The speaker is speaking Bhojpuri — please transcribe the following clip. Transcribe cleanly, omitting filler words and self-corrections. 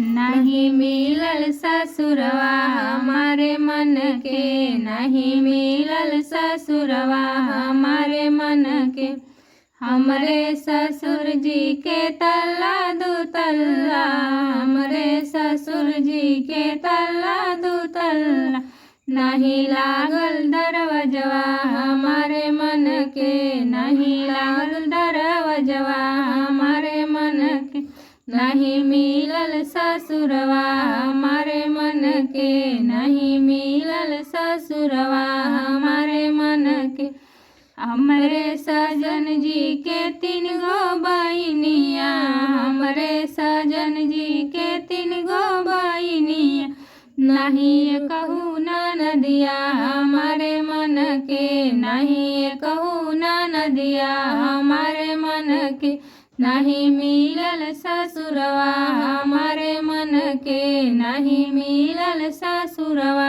नहीं मिलल ससुरवा हमारे मन के, नहीं मिलल ससुरवा हमारे मन के। हमरे ससुर जी के तल्ला दू तल्ला, हमरे ससुर जी के तल्ला दू तल्ला। नहीं लागल दरवजवा हमारे मन के, नहीं लागल दरवजवा हमारे मन के। नहीं मिलल ससुरवा हमारे मन के, नहीं मिलल ससुरवा हमारे मन के। हमरे सजन जी के 3 गो बहिनिया, हमरे सजन जी के 3 गो बहिनिया। नहीं कहू नदिया हमारे मन के, नहीं कहू नदिया हमारे मन के। नहीं मिलल ससुरवा हमारे मन के, नहीं मिलल ससुरवा